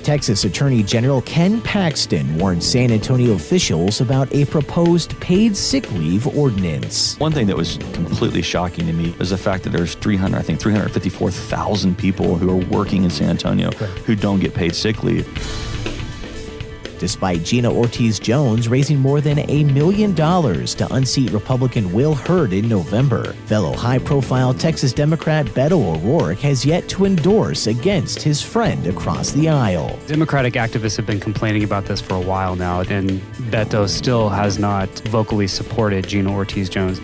Texas Attorney General Ken Paxton warned San Antonio officials about a proposed paid sick leave ordinance. One thing that was completely shocking to me is the fact that there's 354,000 people who are working in San Antonio who don't get paid sick leave. Despite Gina Ortiz-Jones raising more than $1 million to unseat Republican Will Hurd in November, fellow high-profile Texas Democrat Beto O'Rourke has yet to endorse against his friend across the aisle. Democratic activists have been complaining about this for a while now, and Beto still has not vocally supported Gina Ortiz-Jones.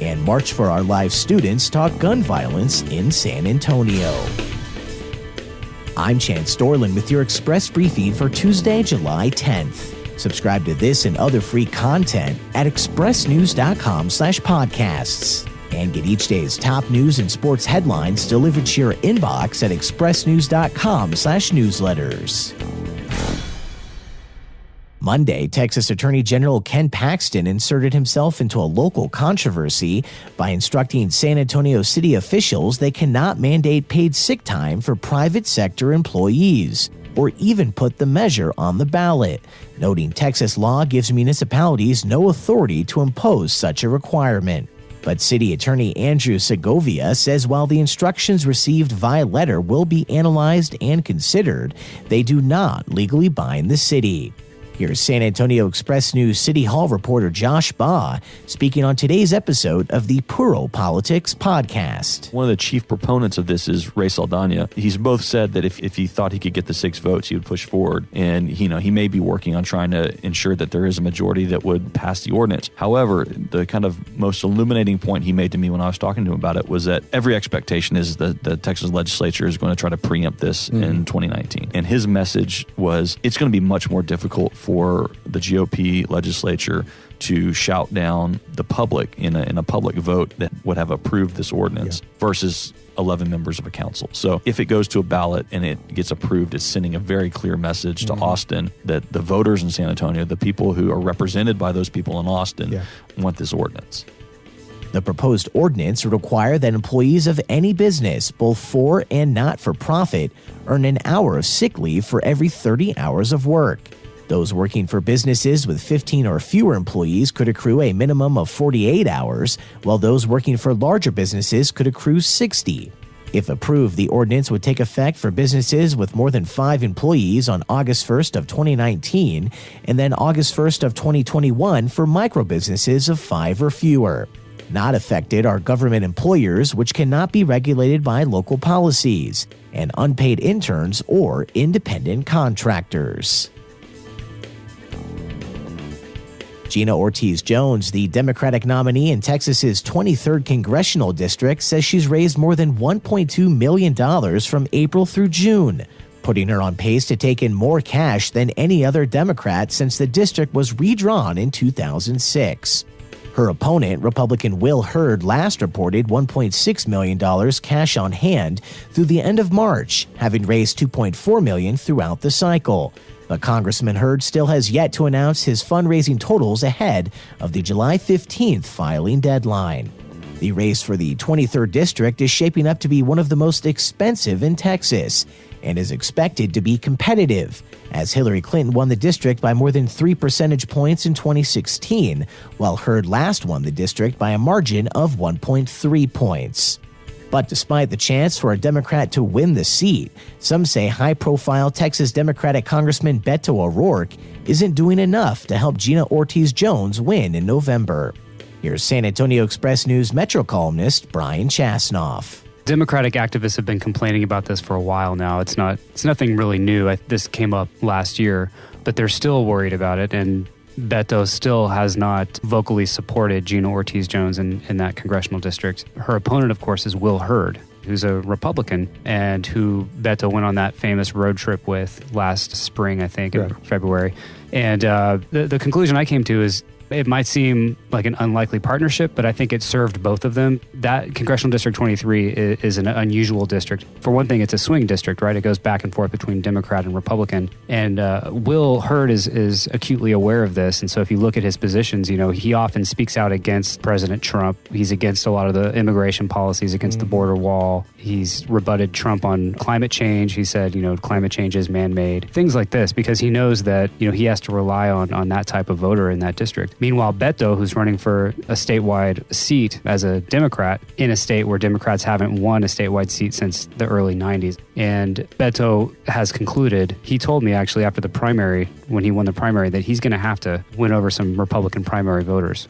And March for Our Lives students talk gun violence in San Antonio. I'm Chance Dorland with your Express Briefing for Tuesday, July 10th. Subscribe to this and other free content at expressnews.com/podcasts. And get each day's top news and sports headlines delivered to your inbox at expressnews.com/newsletters. Monday, Texas Attorney General Ken Paxton inserted himself into a local controversy by instructing San Antonio city officials they cannot mandate paid sick time for private sector employees, or even put the measure on the ballot, noting Texas law gives municipalities no authority to impose such a requirement. But City Attorney Andrew Segovia says while the instructions received via letter will be analyzed and considered, they do not legally bind the city. Here's San Antonio Express News City Hall reporter Josh Baugh speaking on today's episode of the Puro Politics podcast. One of the chief proponents of this is Ray Saldana. He's both said that if he thought he could get the 6 votes, he would push forward. And, he may be working on trying to ensure that there is a majority that would pass the ordinance. However, the kind of most illuminating point he made to me when I was talking to him about it was that every expectation is that the Texas legislature is going to try to preempt this in 2019. And his message was it's going to be much more difficult for the GOP legislature to shout down the public in a public vote that would have approved this ordinance versus 11 members of a council. So if it goes to a ballot and it gets approved, it's sending a very clear message to Austin that the voters in San Antonio, the people who are represented by those people in Austin, want this ordinance. The proposed ordinance would require that employees of any business, both for and not for profit, earn an hour of sick leave for every 30 hours of work. Those working for businesses with 15 or fewer employees could accrue a minimum of 48 hours, while those working for larger businesses could accrue 60. If approved, the ordinance would take effect for businesses with more than 5 employees on August 1st of 2019, and then August 1st of 2021 for micro-businesses of 5 or fewer. Not affected are government employers, which cannot be regulated by local policies, and unpaid interns or independent contractors. Gina Ortiz-Jones, the Democratic nominee in Texas's 23rd congressional district, says she's raised more than $1.2 million from April through June, putting her on pace to take in more cash than any other Democrat since the district was redrawn in 2006. Her opponent, Republican Will Hurd, last reported $1.6 million cash on hand through the end of March, having raised $2.4 million throughout the cycle. But Congressman Hurd still has yet to announce his fundraising totals ahead of the July 15th filing deadline. The race for the 23rd district is shaping up to be one of the most expensive in Texas and is expected to be competitive, as Hillary Clinton won the district by more than 3 percentage points in 2016, while Hurd last won the district by a margin of 1.3 points. But despite the chance for a Democrat to win the seat, some say high-profile Texas Democratic Congressman Beto O'Rourke isn't doing enough to help Gina Ortiz-Jones win in November. Here's San Antonio Express News Metro columnist Brian Chasnoff. Democratic activists have been complaining about this for a while now. It's nothing really new. This came up last year, but they're still worried about it, and Beto still has not vocally supported Gina Ortiz-Jones in that congressional district. Her opponent, of course, is Will Hurd, who's a Republican and who Beto went on that famous road trip with last spring, I think, in February. And the conclusion I came to is It might seem like an unlikely partnership, but I think it served both of them. That Congressional District 23 is an unusual district. For one thing, it's a swing district, right? It goes back and forth between Democrat and Republican. And Will Hurd is acutely aware of this. And so if you look at his positions, he often speaks out against President Trump. He's against a lot of the immigration policies, against the border wall. He's rebutted Trump on climate change. He said, climate change is man-made. Things like this, because he knows that, he has to rely on that type of voter in that district. Meanwhile, Beto, who's running for a statewide seat as a Democrat in a state where Democrats haven't won a statewide seat since the early 90s. And Beto has concluded, he told me actually after the primary, when he won the primary, that he's going to have to win over some Republican primary voters.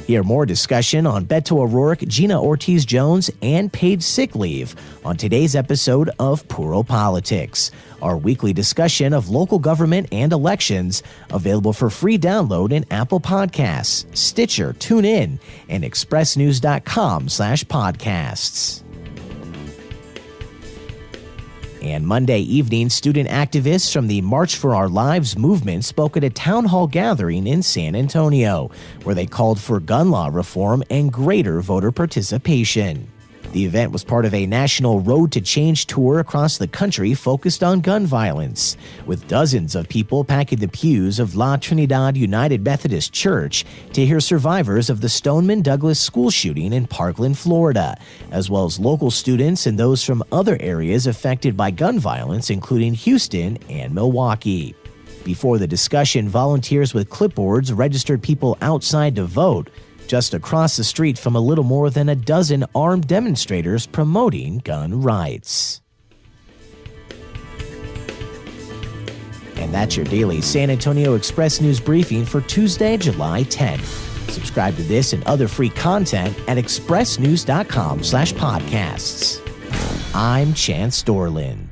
Hear more discussion on Beto O'Rourke, Gina Ortiz-Jones, and paid sick leave on today's episode of Puro Politics, our weekly discussion of local government and elections, available for free download in Apple Podcasts, Stitcher, TuneIn, and expressnews.com/podcasts. And Monday evening, student activists from the March for Our Lives movement spoke at a town hall gathering in San Antonio, where they called for gun law reform and greater voter participation. The event was part of a national Road to Change tour across the country focused on gun violence, with dozens of people packing the pews of La Trinidad United Methodist Church to hear survivors of the Stoneman Douglas school shooting in Parkland, Florida, as well as local students and those from other areas affected by gun violence, including Houston and Milwaukee. Before the discussion, volunteers with clipboards registered people outside to vote, just across the street from a little more than a dozen armed demonstrators promoting gun rights. And that's your daily San Antonio Express News briefing for Tuesday, July 10th. Subscribe to this and other free content at expressnews.com/podcasts. I'm Chance Dorland.